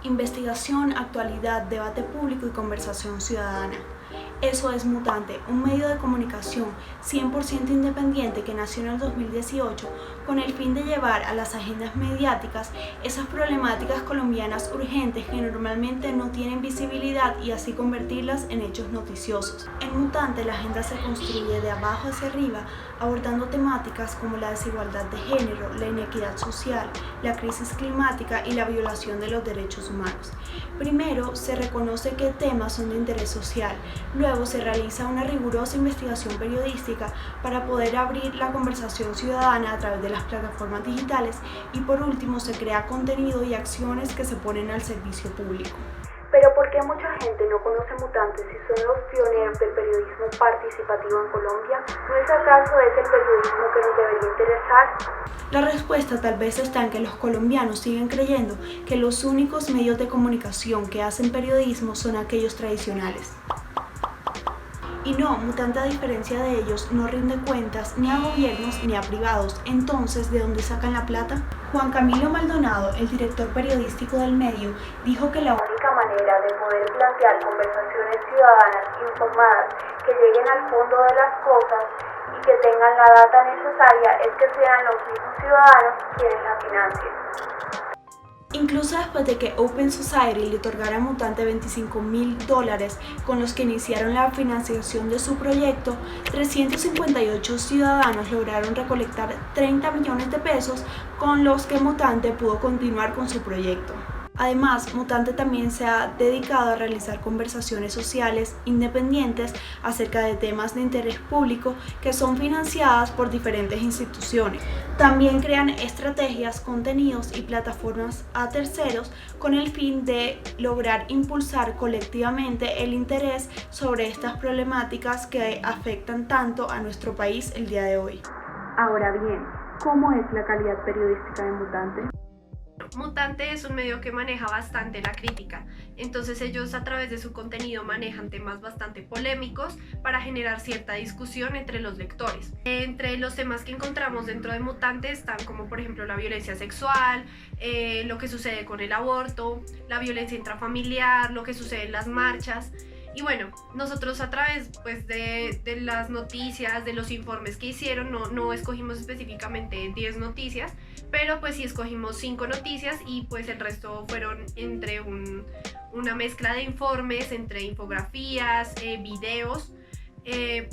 Investigación, actualidad, debate público y conversación ciudadana. Eso es Mutante, un medio de comunicación 100% independiente que nació en el 2018 con el fin de llevar a las agendas mediáticas esas problemáticas colombianas urgentes que normalmente no tienen visibilidad y así convertirlas en hechos noticiosos. En Mutante la agenda se construye de abajo hacia arriba, abordando temáticas como la desigualdad de género, la inequidad social, la crisis climática y la violación de los derechos humanos. Primero, se reconoce qué temas son de interés social. Luego se realiza una rigurosa investigación periodística para poder abrir la conversación ciudadana a través de las plataformas digitales y por último se crea contenido y acciones que se ponen al servicio público. Pero ¿por qué mucha gente no conoce Mutantes si son los pioneros del periodismo participativo en Colombia? ¿No es acaso ese el periodismo que nos debería interesar? La respuesta tal vez está en que los colombianos siguen creyendo que los únicos medios de comunicación que hacen periodismo son aquellos tradicionales. Y no, Mutante a diferencia de ellos no rinde cuentas ni a gobiernos ni a privados. Entonces, ¿de dónde sacan la plata? Juan Camilo Maldonado, el director periodístico del medio, dijo que la única manera de poder plantear conversaciones ciudadanas informadas que lleguen al fondo de las cosas y que tengan la data necesaria es que sean los mismos ciudadanos quienes la financien. Incluso después de que Open Society le otorgara a Mutante $25.000 con los que iniciaron la financiación de su proyecto, 358 ciudadanos lograron recolectar 30 millones de pesos con los que Mutante pudo continuar con su proyecto. Además, Mutante también se ha dedicado a realizar conversaciones sociales independientes acerca de temas de interés público que son financiadas por diferentes instituciones. También crean estrategias, contenidos y plataformas a terceros con el fin de lograr impulsar colectivamente el interés sobre estas problemáticas que afectan tanto a nuestro país el día de hoy. Ahora bien, ¿cómo es la calidad periodística de Mutante? Mutante es un medio que maneja bastante la crítica, entonces ellos a través de su contenido manejan temas bastante polémicos para generar cierta discusión entre los lectores. Entre los temas que encontramos dentro de Mutante están como por ejemplo la violencia sexual, lo que sucede con el aborto, la violencia intrafamiliar, lo que sucede en las marchas. Y bueno, nosotros a través pues, de las noticias, de los informes que hicieron, no escogimos específicamente 10 noticias, pero pues sí escogimos 5 noticias y pues el resto fueron entre una mezcla de informes, entre infografías, videos,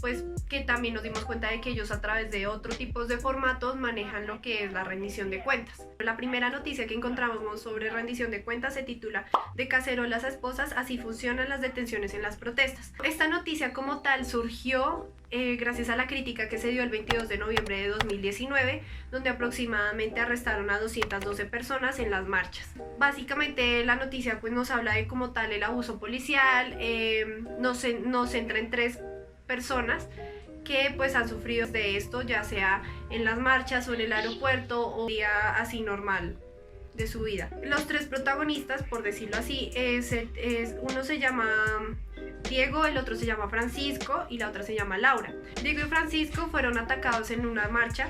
pues que también nos dimos cuenta de que ellos a través de otros tipos de formatos manejan lo que es la rendición de cuentas. La primera noticia que encontramos sobre rendición de cuentas se titula "De cacerolas a esposas, así funcionan las detenciones en las protestas". Esta noticia como tal surgió gracias a la crítica que se dio el 22 de noviembre de 2019, donde aproximadamente arrestaron a 212 personas en las marchas. Básicamente la noticia pues nos habla de como tal el abuso policial, nos centra en 3 personas que pues han sufrido de esto, ya sea en las marchas o en el aeropuerto o día así normal de su vida. Los 3 protagonistas, por decirlo así, uno se llama Diego, el otro se llama Francisco y la otra se llama Laura. Diego y Francisco fueron atacados en una marcha.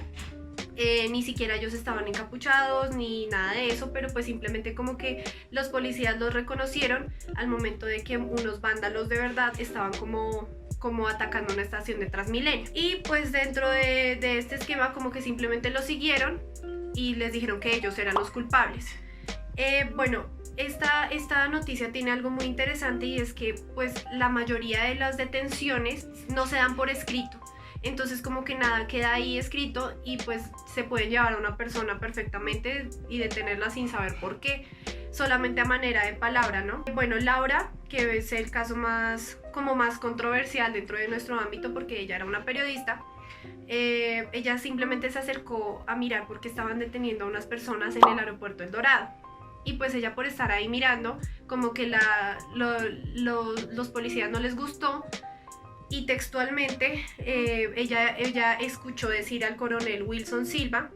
Ni siquiera ellos estaban encapuchados ni nada de eso, pero pues simplemente como que los policías los reconocieron al momento de que unos vándalos de verdad estaban como atacando una estación de Transmilenio. Y pues dentro de este esquema como que simplemente los siguieron y les dijeron que ellos eran los culpables. Bueno, esta noticia tiene algo muy interesante y es que pues la mayoría de las detenciones no se dan por escrito. Entonces como que nada queda ahí escrito y pues se puede llevar a una persona perfectamente y detenerla sin saber por qué, solamente a manera de palabra, ¿no? Bueno, Laura, que es el caso más controversial dentro de nuestro ámbito porque ella era una periodista, ella simplemente se acercó a mirar porque estaban deteniendo a unas personas en el aeropuerto El Dorado. Y pues ella por estar ahí mirando, como que los policías no les gustó y textualmente ella escuchó decir al coronel Wilson Silva: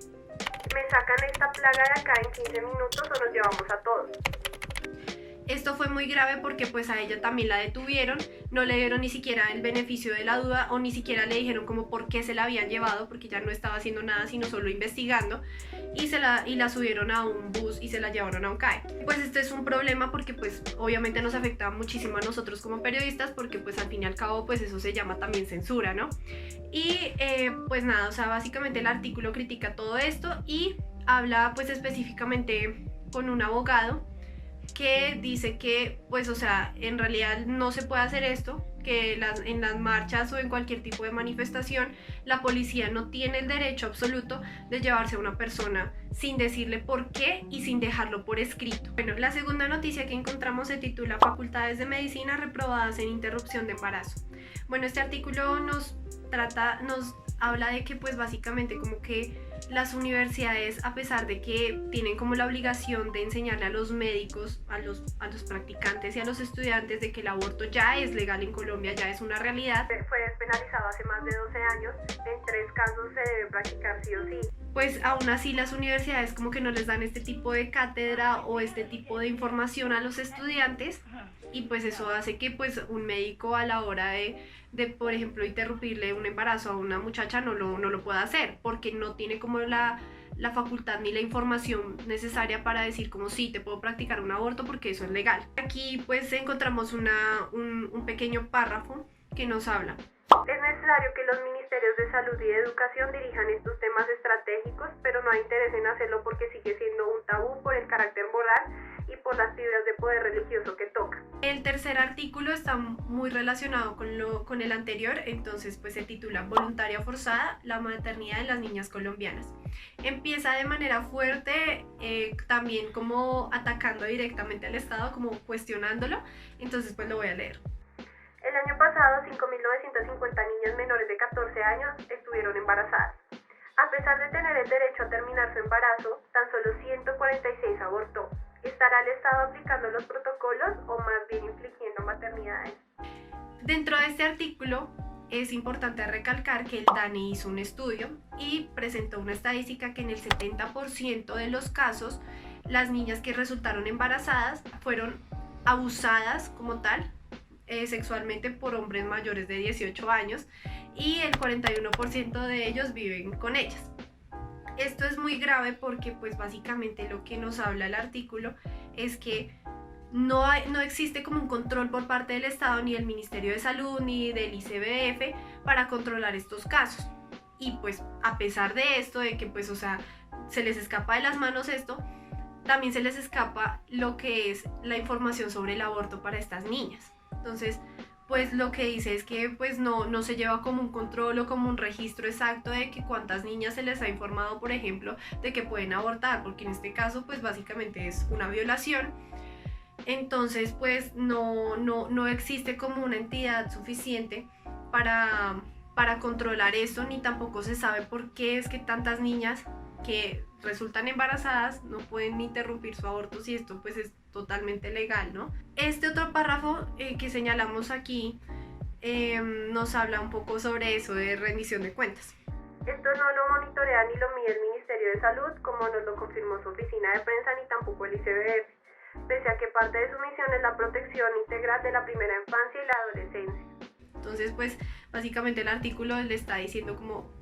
"Me sacan esta plaga de acá en 15 minutos o nos llevamos a todos". Esto fue muy grave porque pues a ella también la detuvieron, no le dieron ni siquiera el beneficio de la duda o ni siquiera le dijeron como por qué se la habían llevado, porque ya no estaba haciendo nada sino solo investigando, y la subieron a un bus y se la llevaron a un CAE. Pues esto es un problema porque pues obviamente nos afecta muchísimo a nosotros como periodistas, porque pues al fin y al cabo pues eso se llama también censura, ¿no? Y pues nada, o sea, básicamente el artículo critica todo esto y habla pues específicamente con un abogado que dice que, pues, o sea, en realidad no se puede hacer esto, que en las marchas o en cualquier tipo de manifestación, la policía no tiene el derecho absoluto de llevarse a una persona sin decirle por qué y sin dejarlo por escrito. Bueno, la segunda noticia que encontramos se titula Facultades de Medicina reprobadas en interrupción de embarazo. Bueno, este artículo nos habla de que, pues, básicamente como que las universidades, a pesar de que tienen como la obligación de enseñarle a los médicos, a los practicantes y a los estudiantes de que el aborto ya es legal en Colombia, ya es una realidad. Fue despenalizado hace más de 12 años, en 3 casos se debe practicar sí o sí. Pues aún así las universidades como que no les dan este tipo de cátedra o este tipo de información a los estudiantes, y pues eso hace que pues un médico a la hora de por ejemplo interrumpirle un embarazo a una muchacha no lo pueda hacer, porque no tiene como la facultad ni la información necesaria para decir como sí, te puedo practicar un aborto porque eso es legal. Aquí pues encontramos un pequeño párrafo que nos habla. Es necesario que los ministerios de salud y de educación dirijan estos temas estratégicos, pero no hay interés en hacerlo porque sigue siendo un tabú por el carácter moral y por las fibras de poder religioso que toca. El tercer artículo está muy relacionado con el anterior, entonces pues se titula Voluntaria forzada, la maternidad de las niñas colombianas. Empieza de manera fuerte, también como atacando directamente al Estado, como cuestionándolo, entonces pues lo voy a leer. El año pasado, 5.950 niñas menores de 14 años estuvieron embarazadas. A pesar de tener el derecho a terminar su embarazo, tan solo 146 abortó. ¿Estará el Estado aplicando los protocolos o más bien infligiendo maternidades? Dentro de este artículo es importante recalcar que el DANE hizo un estudio y presentó una estadística que en el 70% de los casos las niñas que resultaron embarazadas fueron abusadas como tal sexualmente por hombres mayores de 18 años y el 41% de ellos viven con ellas. Esto es muy grave porque pues básicamente lo que nos habla el artículo es que no existe como un control por parte del Estado, ni del Ministerio de Salud, ni del ICBF para controlar estos casos. Y pues a pesar de esto, de que pues o sea se les escapa de las manos esto, también se les escapa lo que es la información sobre el aborto para estas niñas. Entonces, pues lo que dice es que pues no se lleva como un control o como un registro exacto de que cuántas niñas se les ha informado, por ejemplo, de que pueden abortar, porque en este caso pues básicamente es una violación. Entonces pues no existe como una entidad suficiente para controlar esto, ni tampoco se sabe por qué es que tantas niñas que resultan embarazadas no pueden interrumpir su aborto si esto pues es totalmente legal, ¿no? Este otro párrafo que señalamos aquí nos habla un poco sobre eso de rendición de cuentas. Esto no lo monitorea ni lo mide el Ministerio de Salud, como nos lo confirmó su oficina de prensa, ni tampoco el ICBF, pese a que parte de su misión es la protección integral de la primera infancia y la adolescencia. Entonces pues básicamente el artículo le está diciendo como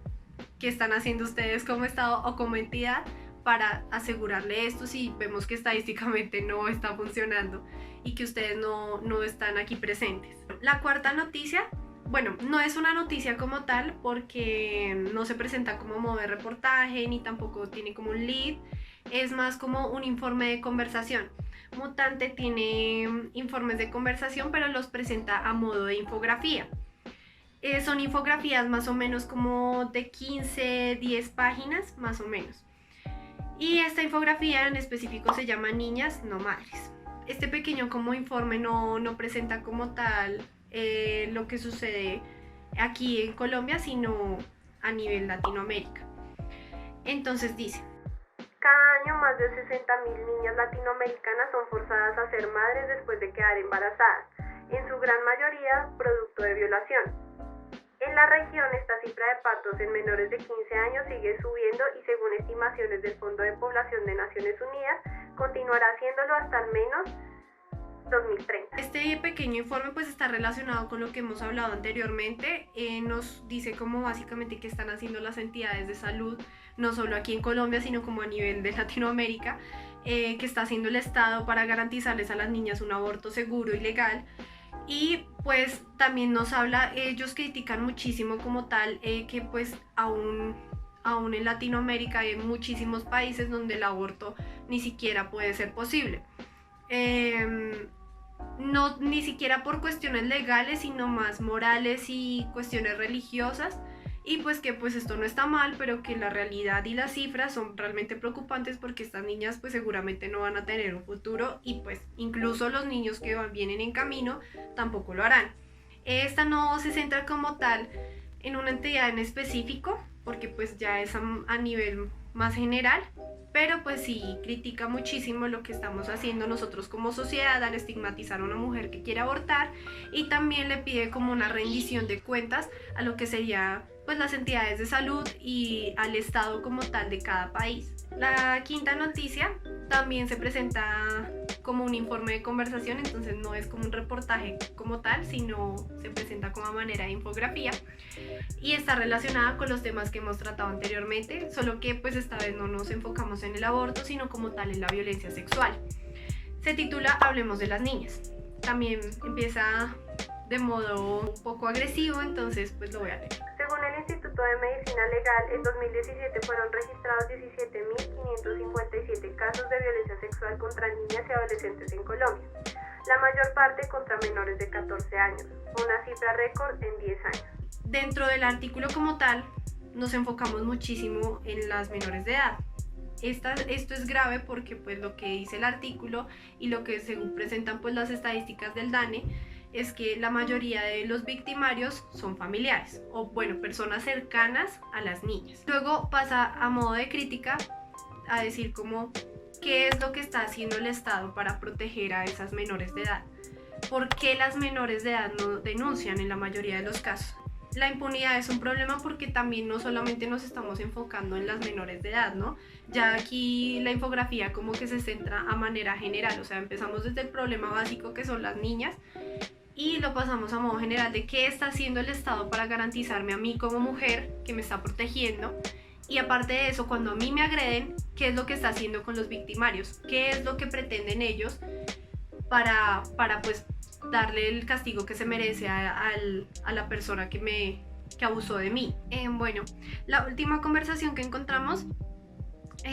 qué están haciendo ustedes como Estado o como entidad para asegurarle esto si vemos que estadísticamente no está funcionando y que ustedes no están aquí presentes. La cuarta noticia, bueno, no es una noticia como tal porque no se presenta como modo de reportaje ni tampoco tiene como un lead, es más como un informe de conversación. Mutante tiene informes de conversación pero los presenta a modo de infografía. Son infografías más o menos como de 15, 10 páginas más o menos. Y esta infografía en específico se llama Niñas no Madres. Este pequeño como informe no presenta como tal lo que sucede aquí en Colombia, sino a nivel Latinoamérica. Entonces dice: cada año más de 60.000 niñas latinoamericanas son forzadas a ser madres después de quedar embarazadas, en su gran mayoría producto de violación. En la región, esta cifra de partos en menores de 15 años sigue subiendo y según estimaciones del Fondo de Población de Naciones Unidas, continuará haciéndolo hasta al menos 2030. Este pequeño informe pues está relacionado con lo que hemos hablado anteriormente. Nos dice como básicamente qué están haciendo las entidades de salud, no solo aquí en Colombia, sino como a nivel de Latinoamérica, que está haciendo el Estado para garantizarles a las niñas un aborto seguro y legal. Y pues también nos habla, ellos critican muchísimo como tal, que pues aún en Latinoamérica hay muchísimos países donde el aborto ni siquiera puede ser posible. No, ni siquiera por cuestiones legales, sino más morales y cuestiones religiosas. Y pues que pues esto no está mal, pero que la realidad y las cifras son realmente preocupantes porque estas niñas pues seguramente no van a tener un futuro y pues incluso los niños que vienen en camino tampoco lo harán. Esta no se centra como tal en una entidad en específico porque pues ya es a nivel más general, pero pues sí critica muchísimo lo que estamos haciendo nosotros como sociedad al estigmatizar a una mujer que quiere abortar, y también le pide como una rendición de cuentas a lo que sería pues las entidades de salud y al Estado como tal de cada país. La quinta noticia también se presenta como un informe de conversación, entonces no es como un reportaje como tal, sino se presenta como manera de infografía y está relacionada con los temas que hemos tratado anteriormente, solo que pues esta vez no nos enfocamos en el aborto, sino como tal en la violencia sexual. Se titula Hablemos de las niñas. También empieza de modo un poco agresivo, entonces pues lo voy a leer. Según el Instituto de Medicina Legal, en 2017 fueron registrados 17.557 casos de violencia sexual contra niñas y adolescentes en Colombia, la mayor parte contra menores de 14 años, una cifra récord en 10 años. Dentro del artículo como tal, nos enfocamos muchísimo en las menores de edad. Esto es grave porque pues lo que dice el artículo y lo que según presentan pues las estadísticas del DANE es que la mayoría de los victimarios son familiares o bueno, personas cercanas a las niñas. Luego pasa a modo de crítica a decir como qué es lo que está haciendo el Estado para proteger a esas menores de edad. ¿Por qué las menores de edad no denuncian en la mayoría de los casos? La impunidad es un problema porque también no solamente nos estamos enfocando en las menores de edad, ¿no? Ya aquí la infografía como que se centra a manera general, o sea, empezamos desde el problema básico que son las niñas y lo pasamos a modo general de qué está haciendo el Estado para garantizarme a mí como mujer que me está protegiendo, y aparte de eso, cuando a mí me agreden, qué es lo que está haciendo con los victimarios, qué es lo que pretenden ellos para pues darle el castigo que se merece a la persona que abusó de mí. Bueno, la última conversación que encontramos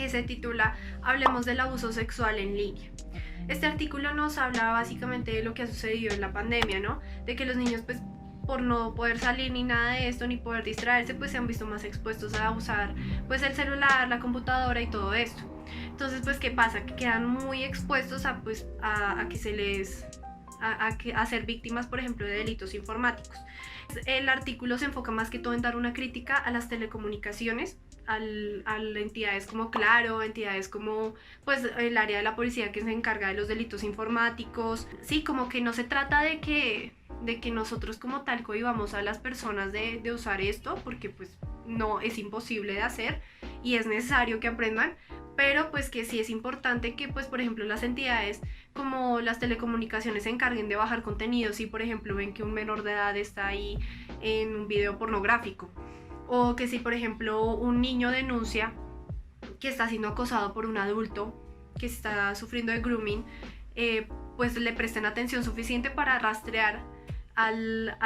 se titula Hablemos del abuso sexual en línea. Este artículo nos habla básicamente de lo que ha sucedido en la pandemia, ¿no? De que los niños pues por no poder salir ni nada de esto, ni poder distraerse, pues se han visto más expuestos a usar pues el celular, la computadora y todo esto. Entonces pues ¿qué pasa? Que quedan muy expuestos a que se les a ser víctimas, por ejemplo, de delitos informáticos. El artículo se enfoca más que todo en dar una crítica a las telecomunicaciones, a entidades como Claro, entidades como pues el área de la policía que se encarga de los delitos informáticos. Sí, como que no se trata de que nosotros como tal cohibamos a las personas de usar esto, porque pues no, es imposible de hacer y es necesario que aprendan, pero pues que sí es importante que pues por ejemplo las entidades como las telecomunicaciones se encarguen de bajar contenidos si por ejemplo ven que un menor de edad está ahí en un video pornográfico, o que si por ejemplo un niño denuncia que está siendo acosado por un adulto que está sufriendo de grooming, pues le presten atención suficiente para rastrear al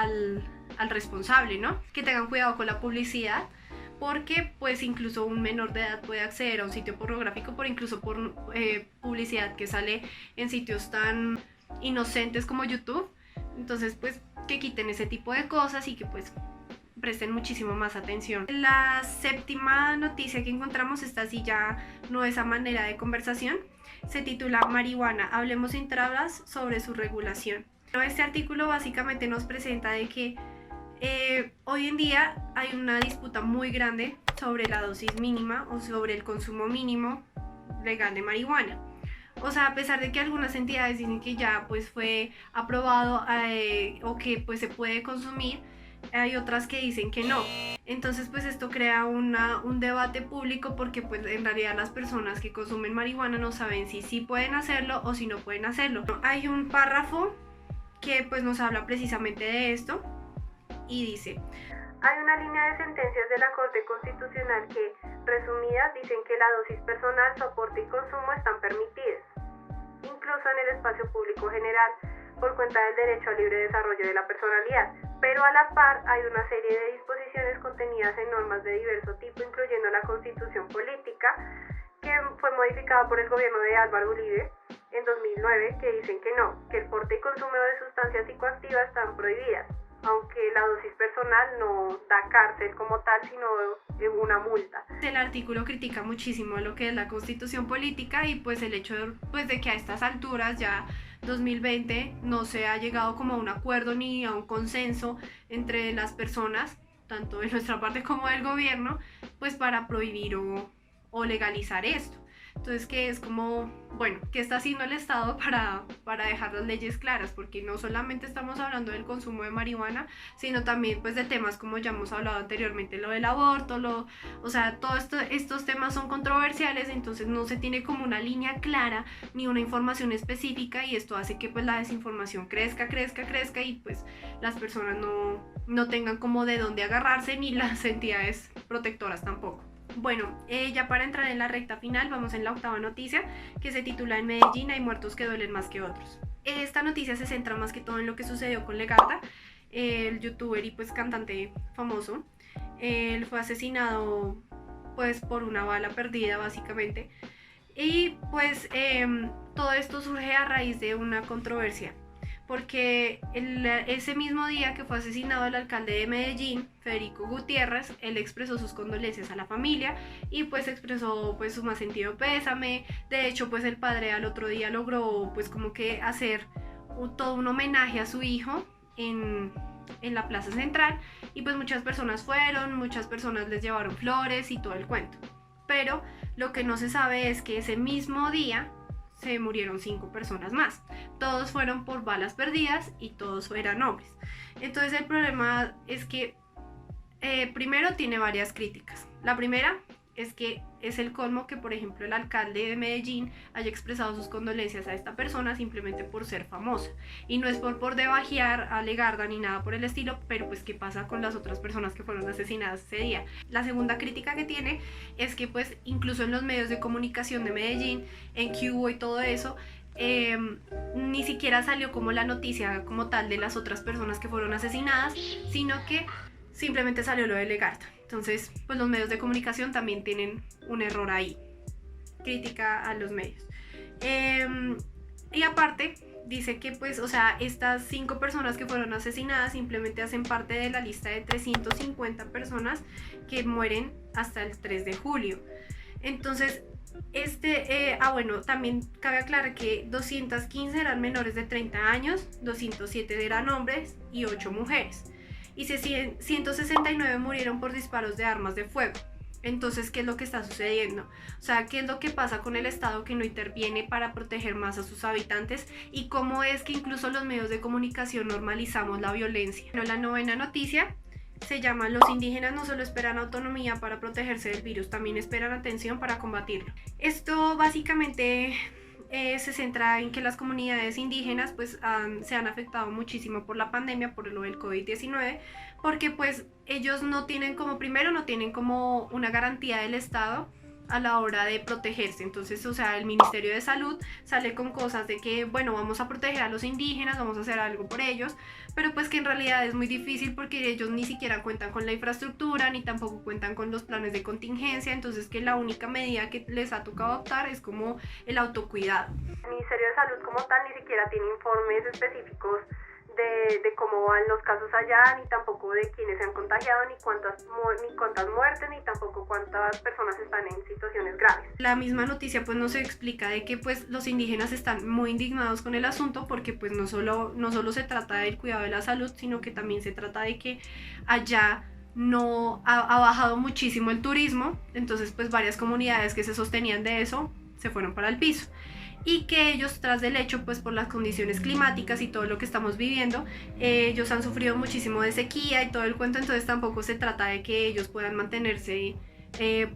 responsable, ¿no? Que tengan cuidado con la publicidad, porque pues incluso un menor de edad puede acceder a un sitio pornográfico por publicidad que sale en sitios tan inocentes como YouTube. Entonces pues que quiten ese tipo de cosas y que pues presten muchísimo más atención. La séptima noticia que encontramos, esta sí ya no es a manera de conversación, se titula Marihuana, hablemos sin trabas sobre su regulación. Este artículo básicamente nos presenta de que hoy en día hay una disputa muy grande sobre la dosis mínima o sobre el consumo mínimo legal de marihuana. O sea, a pesar de que algunas entidades dicen que ya pues fue aprobado o que pues se puede consumir, hay otras que dicen que no. Entonces pues esto crea un debate público porque pues en realidad las personas que consumen marihuana no saben si sí pueden hacerlo o si no pueden hacerlo. Hay un párrafo que pues nos habla precisamente de esto y dice: hay una línea de sentencias de la Corte Constitucional que, resumidas, dicen que la dosis personal, soporte y consumo están permitidas, incluso en el espacio público general, por cuenta del derecho al libre desarrollo de la personalidad. Pero a la par hay una serie de disposiciones contenidas en normas de diverso tipo, incluyendo la Constitución Política, que fue modificada por el gobierno de Álvaro Uribe en 2009, que dicen que no, que el porte y consumo de sustancias psicoactivas están prohibidas, aunque la dosis personal no da cárcel como tal, sino una multa. El artículo critica muchísimo lo que es la Constitución Política y pues el hecho de que a estas alturas, ya 2020, no se ha llegado como a un acuerdo ni a un consenso entre las personas, tanto de nuestra parte como del gobierno, pues para prohibir o legalizar esto. Entonces, que es como, bueno, ¿qué está haciendo el Estado para dejar las leyes claras? Porque no solamente estamos hablando del consumo de marihuana, sino también pues de temas como ya hemos hablado anteriormente, lo del aborto, o sea, todos estos temas son controversiales, entonces no se tiene como una línea clara ni una información específica, y esto hace que pues la desinformación crezca y pues las personas no tengan como de dónde agarrarse, ni las entidades protectoras tampoco. Bueno, ya para entrar en la recta final, vamos en la octava noticia, que se titula: en Medellín hay muertos que duelen más que otros. Esta noticia se centra más que todo en lo que sucedió con Legarda, el youtuber y pues cantante famoso. Él fue asesinado pues por una bala perdida básicamente, y pues todo esto surge a raíz de una controversia, porque ese mismo día que fue asesinado el alcalde de Medellín, Federico Gutiérrez, él expresó sus condolencias a la familia y pues expresó pues su más sentido pésame. De hecho, pues el padre al otro día logró pues como que hacer todo un homenaje a su hijo en la plaza central, y pues muchas personas les llevaron flores y todo el cuento. Pero lo que no se sabe es que ese mismo día se murieron 5 personas más. Todos fueron por balas perdidas y todos eran hombres. Entonces el problema es que primero tiene varias críticas. La primera es que es el colmo que, por ejemplo, el alcalde de Medellín haya expresado sus condolencias a esta persona simplemente por ser famosa. Y no es por debajear a Legarda ni nada por el estilo, pero pues ¿qué pasa con las otras personas que fueron asesinadas ese día? La segunda crítica que tiene es que pues incluso en los medios de comunicación de Medellín, en Cubo y todo eso, ni siquiera salió como la noticia como tal de las otras personas que fueron asesinadas, sino que simplemente salió lo de Legarda. Entonces, pues los medios de comunicación también tienen un error ahí. Crítica a los medios. Y aparte, dice que pues, o sea, estas 5 personas que fueron asesinadas simplemente hacen parte de la lista de 350 personas que mueren hasta el 3 de julio. Entonces, bueno, también cabe aclarar que 215 eran menores de 30 años, 207 eran hombres y 8 mujeres. Y 169 murieron por disparos de armas de fuego. Entonces, ¿qué es lo que está sucediendo? O sea, ¿qué es lo que pasa con el Estado que no interviene para proteger más a sus habitantes? ¿Y cómo es que incluso los medios de comunicación normalizamos la violencia? Bueno, la novena noticia se llama: los indígenas no solo esperan autonomía para protegerse del virus, también esperan atención para combatirlo. Esto básicamente se centra en que las comunidades indígenas pues se han afectado muchísimo por la pandemia, por lo del COVID-19, porque pues ellos no tienen como una garantía del Estado a la hora de protegerse. Entonces, o sea, el Ministerio de Salud sale con cosas de que, bueno, vamos a proteger a los indígenas, vamos a hacer algo por ellos, pero pues que en realidad es muy difícil porque ellos ni siquiera cuentan con la infraestructura, ni tampoco cuentan con los planes de contingencia. Entonces, que la única medida que les ha tocado adoptar es como el autocuidado. El Ministerio de Salud como tal ni siquiera tiene informes específicos de cómo van los casos allá, ni tampoco de quiénes se han contagiado, ni cuántas muertes, ni tampoco cuántas personas están en situaciones graves. La misma noticia pues nos explica de que pues los indígenas están muy indignados con el asunto, porque pues no solo se trata del cuidado de la salud, sino que también se trata de que allá no ha bajado muchísimo el turismo. Entonces pues varias comunidades que se sostenían de eso se fueron para el piso. y que ellos tras del hecho, pues por las condiciones climáticas y todo lo que estamos viviendo, ellos han sufrido muchísimo de sequía y todo el cuento, entonces tampoco se trata de que ellos puedan mantenerse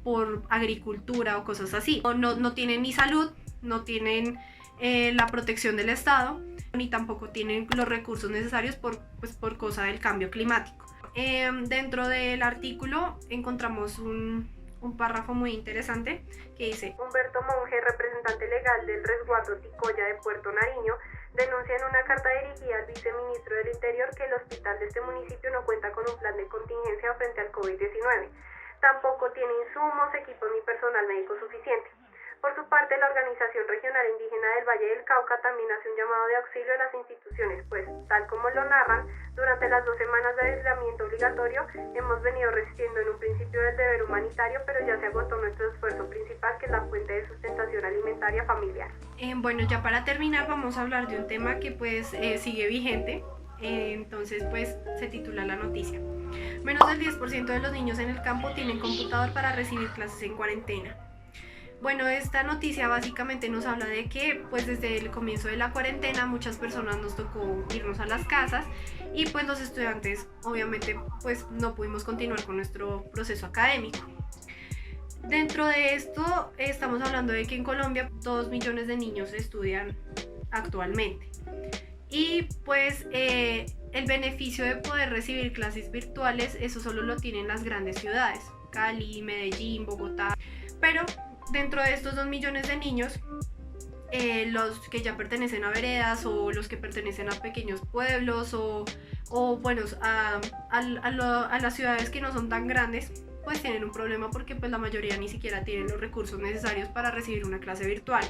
por agricultura o cosas así. No tienen ni salud, no tienen la protección del Estado, ni tampoco tienen los recursos necesarios por cosa del cambio climático. Dentro del artículo encontramos un párrafo muy interesante que dice: Humberto Monge, representante legal del resguardo Ticoya de Puerto Nariño, denuncia en una carta dirigida al viceministro del Interior que el hospital de este municipio no cuenta con un plan de contingencia frente al COVID-19. Tampoco tiene insumos, equipos ni personal médico suficiente. Por su parte, la Organización Regional Indígena del Valle del Cauca también hace un llamado de auxilio a las instituciones, pues, tal como lo narran, durante las 2 semanas de aislamiento obligatorio hemos venido resistiendo en un principio del deber humanitario, pero ya se agotó nuestro esfuerzo principal, que es la fuente de sustentación alimentaria familiar. Bueno, ya para terminar vamos a hablar de un tema que pues sigue vigente. Entonces pues se titula la noticia: menos del 10% de los niños en el campo tienen computador para recibir clases en cuarentena. Bueno, esta noticia básicamente nos habla de que pues desde el comienzo de la cuarentena muchas personas nos tocó irnos a las casas y pues los estudiantes obviamente pues no pudimos continuar con nuestro proceso académico. Dentro de esto estamos hablando de que en Colombia 2 millones de niños estudian actualmente y pues el beneficio de poder recibir clases virtuales, eso solo lo tienen las grandes ciudades, Cali, Medellín, Bogotá, pero dentro de estos 2 millones de niños, los que ya pertenecen a veredas o los que pertenecen a pequeños pueblos o bueno, a las ciudades que no son tan grandes, pues tienen un problema porque pues la mayoría ni siquiera tienen los recursos necesarios para recibir una clase virtual.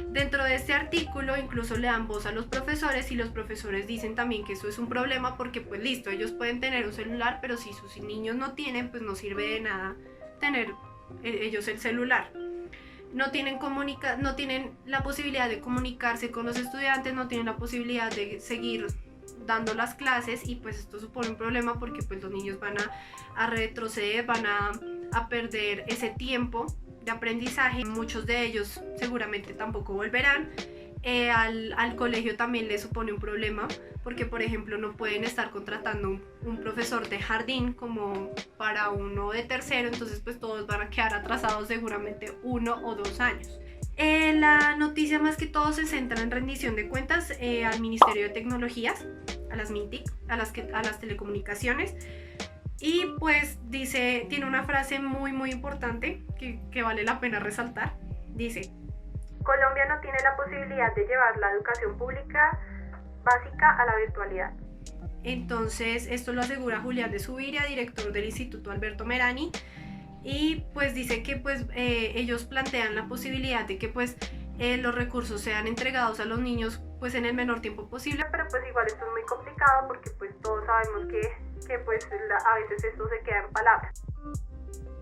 Dentro de este artículo incluso le dan voz a los profesores y los profesores dicen también que eso es un problema porque pues listo, ellos pueden tener un celular, pero si sus niños no tienen, pues no sirve de nada tener ellos el celular. No tienen la posibilidad de comunicarse con los estudiantes, no tienen la posibilidad de seguir dando las clases y pues esto supone un problema porque pues los niños van a retroceder, van a perder ese tiempo de aprendizaje. Muchos de ellos seguramente tampoco volverán. Al colegio también le supone un problema porque por ejemplo no pueden estar contratando un profesor de jardín como para uno de tercero, entonces pues todos van a quedar atrasados seguramente 1 o 2 años. La noticia más que todo se centra en rendición de cuentas al Ministerio de Tecnologías, a las MINTIC, a las telecomunicaciones, y pues tiene una frase muy importante que vale la pena resaltar. Dice: Colombia no tiene la posibilidad de llevar la educación pública básica a la virtualidad. Entonces esto lo asegura Julián de Zuviria, director del Instituto Alberto Merani, y pues dice que pues ellos plantean la posibilidad de que pues los recursos sean entregados a los niños pues en el menor tiempo posible, pero pues igual esto es muy complicado porque pues todos sabemos que pues a veces esto se queda en palabras.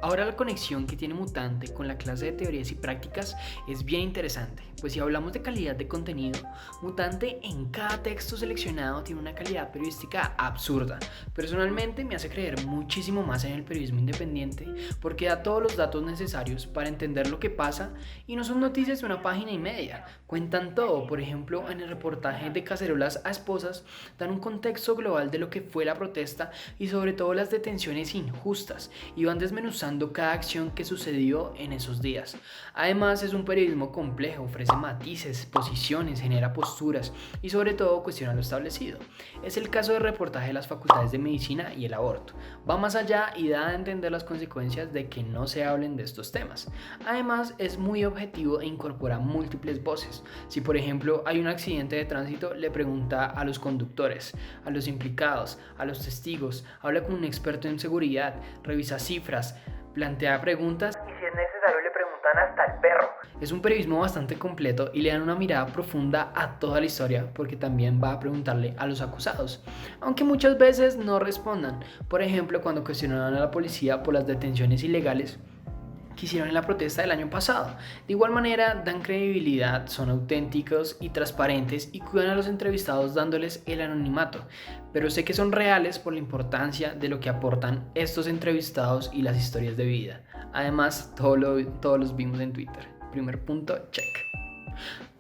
Ahora la conexión que tiene Mutante con la clase de teorías y prácticas es bien interesante, pues si hablamos de calidad de contenido, Mutante en cada texto seleccionado tiene una calidad periodística absurda. Personalmente me hace creer muchísimo más en el periodismo independiente porque da todos los datos necesarios para entender lo que pasa y no son noticias de 1 página y media, cuentan todo. Por ejemplo, en el reportaje de Cacerolas a Esposas dan un contexto global de lo que fue la protesta y sobre todo las detenciones injustas y van desmenuzando cada acción que sucedió en esos días. Además es un periodismo complejo, ofrece matices, posiciones, genera posturas y sobre todo cuestiona lo establecido. Es el caso del reportaje de las facultades de medicina y el aborto. Va más allá y da a entender las consecuencias de que no se hablen de estos temas. Además es muy objetivo e incorpora múltiples voces. Si por ejemplo hay un accidente de tránsito, le pregunta a los conductores, a los implicados, a los testigos, habla con un experto en seguridad, revisa cifras, plantea preguntas y si es necesario le preguntan hasta el perro. Es un periodismo bastante completo y le dan una mirada profunda a toda la historia porque también va a preguntarle a los acusados, aunque muchas veces no respondan. Por ejemplo, cuando cuestionaron a la policía por las detenciones ilegales que hicieron en la protesta del año pasado. De igual manera dan credibilidad, son auténticos y transparentes y cuidan a los entrevistados dándoles el anonimato, pero sé que son reales por la importancia de lo que aportan estos entrevistados y las historias de vida. Además, todos los vimos en Twitter. Primer punto, check.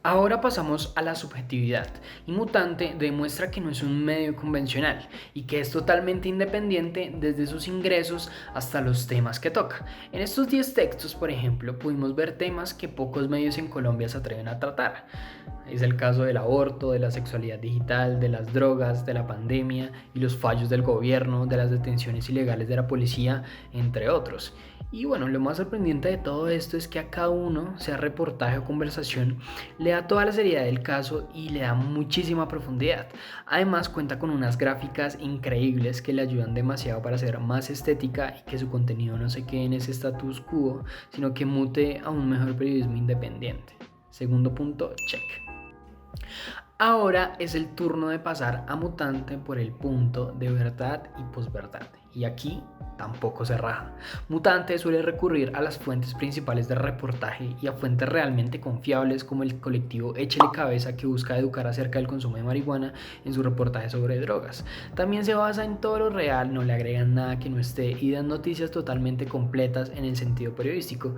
Ahora pasamos a la subjetividad, y Mutante demuestra que no es un medio convencional y que es totalmente independiente desde sus ingresos hasta los temas que toca. En estos 10 textos, por ejemplo, pudimos ver temas que pocos medios en Colombia se atreven a tratar. Es el caso del aborto, de la sexualidad digital, de las drogas, de la pandemia y los fallos del gobierno, de las detenciones ilegales de la policía, entre otros. Y bueno, lo más sorprendente de todo esto es que a cada uno, sea reportaje o conversación, le da toda la seriedad del caso y le da muchísima profundidad. Además cuenta con unas gráficas increíbles que le ayudan demasiado para ser más estética y que su contenido no se quede en ese status quo, sino que mute a un mejor periodismo independiente. Segundo punto, check. Ahora es el turno de pasar a Mutante por el punto de verdad y posverdad. Y aquí tampoco se raja. Mutante suele recurrir a las fuentes principales de reportaje y a fuentes realmente confiables como el colectivo Échele Cabeza, que busca educar acerca del consumo de marihuana en su reportaje sobre drogas. También se basa en todo lo real, no le agregan nada que no esté y dan noticias totalmente completas en el sentido periodístico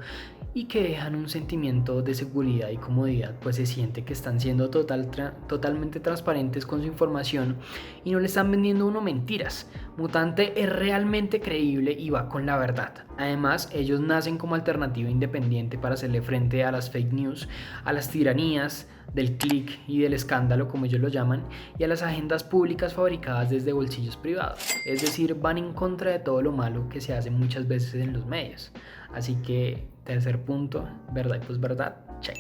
y que dejan un sentimiento de seguridad y comodidad, pues se siente que están siendo totalmente transparentes con su información y no le están vendiendo a uno mentiras. Mutante es realmente creíble y va con la verdad. Además, ellos nacen como alternativa independiente para hacerle frente a las fake news, a las tiranías del click y del escándalo, como ellos lo llaman, y a las agendas públicas fabricadas desde bolsillos privados. Es decir, van en contra de todo lo malo que se hace muchas veces en los medios. Así que, tercer punto, verdad y posverdad, check.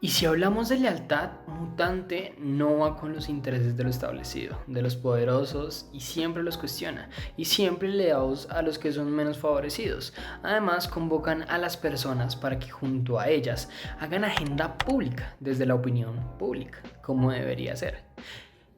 Y si hablamos de lealtad, Mutante no va con los intereses de lo establecido, de los poderosos, y siempre los cuestiona, y siempre le da voz a los que son menos favorecidos. Además, convocan a las personas para que junto a ellas hagan agenda pública, desde la opinión pública, como debería ser.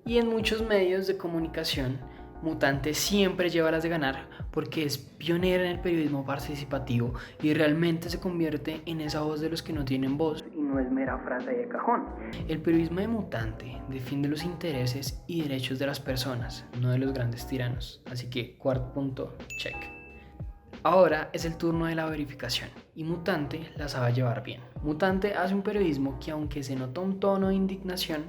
Y en muchos medios de comunicación, Mutante siempre lleva las de ganar porque es pionera en el periodismo participativo y realmente se convierte en esa voz de los que no tienen voz y no es mera frase de cajón. El periodismo de Mutante defiende los intereses y derechos de las personas, no de los grandes tiranos. Así que cuarto punto, check. Ahora es el turno de la verificación y Mutante la sabe llevar bien. Mutante hace un periodismo que, aunque se nota un tono de indignación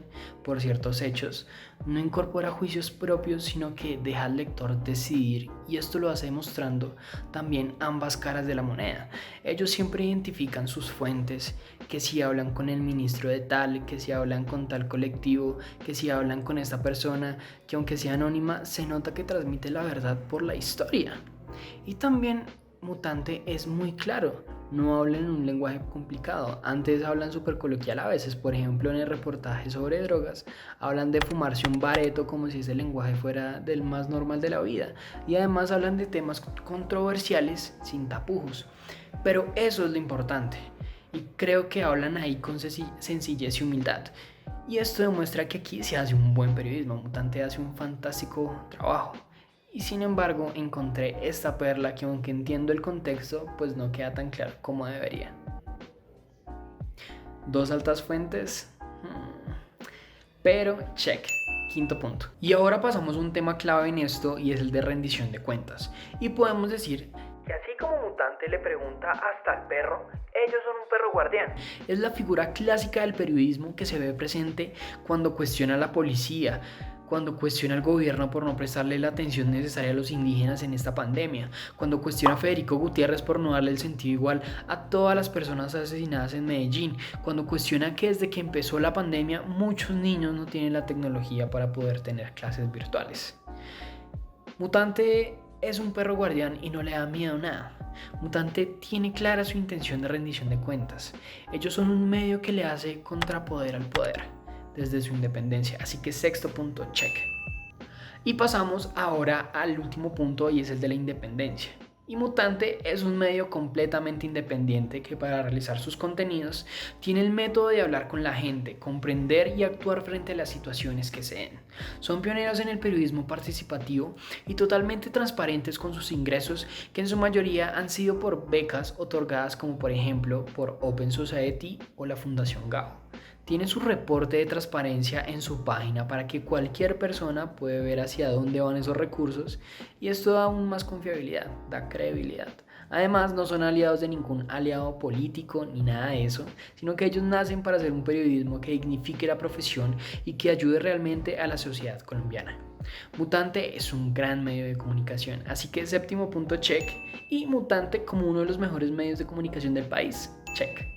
por ciertos hechos, no incorpora juicios propios, sino que deja al lector decidir, y esto lo hace demostrando también ambas caras de la moneda. Ellos siempre identifican sus fuentes, que si hablan con el ministro de tal, que si hablan con tal colectivo, que si hablan con esta persona, que aunque sea anónima, se nota que transmite la verdad por la historia. Y también Mutante es muy claro, no hablan en un lenguaje complicado. Antes hablan súper coloquial a veces, por ejemplo en el reportaje sobre drogas, hablan de fumarse un bareto como si ese lenguaje fuera del más normal de la vida. Y además hablan de temas controversiales sin tapujos. Pero eso es lo importante. Y creo que hablan ahí con sencillez y humildad. Y esto demuestra que aquí se hace un buen periodismo. Mutante hace un fantástico trabajo. Y sin embargo encontré esta perla que, aunque entiendo el contexto, pues no queda tan claro como debería. Dos altas fuentes, pero check. Quinto punto. Y ahora pasamos a un tema clave en esto, y es el de rendición de cuentas. Y podemos decir que así como Mutante le pregunta hasta al perro, ellos son un perro guardián. Es la figura clásica del periodismo que se ve presente cuando cuestiona a la policía, cuando cuestiona al gobierno por no prestarle la atención necesaria a los indígenas en esta pandemia, cuando cuestiona a Federico Gutiérrez por no darle el sentido igual a todas las personas asesinadas en Medellín, cuando cuestiona que desde que empezó la pandemia muchos niños no tienen la tecnología para poder tener clases virtuales. Mutante es un perro guardián y no le da miedo nada. Mutante tiene clara su intención de rendición de cuentas. Ellos son un medio que le hace contrapoder al poder desde su independencia. Así que sexto punto, check. Y pasamos ahora al último punto, y es el de la independencia. Y Mutante es un medio completamente independiente que, para realizar sus contenidos, tiene el método de hablar con la gente, comprender y actuar frente a las situaciones que se den. Son pioneros en el periodismo participativo y totalmente transparentes con sus ingresos, que en su mayoría han sido por becas otorgadas, como por ejemplo por Open Society o la Fundación Gao. Tiene su reporte de transparencia en su página para que cualquier persona pueda ver hacia dónde van esos recursos y esto da aún más confiabilidad, da credibilidad. Además, no son aliados de ningún aliado político ni nada de eso, sino que ellos nacen para hacer un periodismo que dignifique la profesión y que ayude realmente a la sociedad colombiana. Mutante es un gran medio de comunicación, así que séptimo punto check y Mutante como uno de los mejores medios de comunicación del país, check.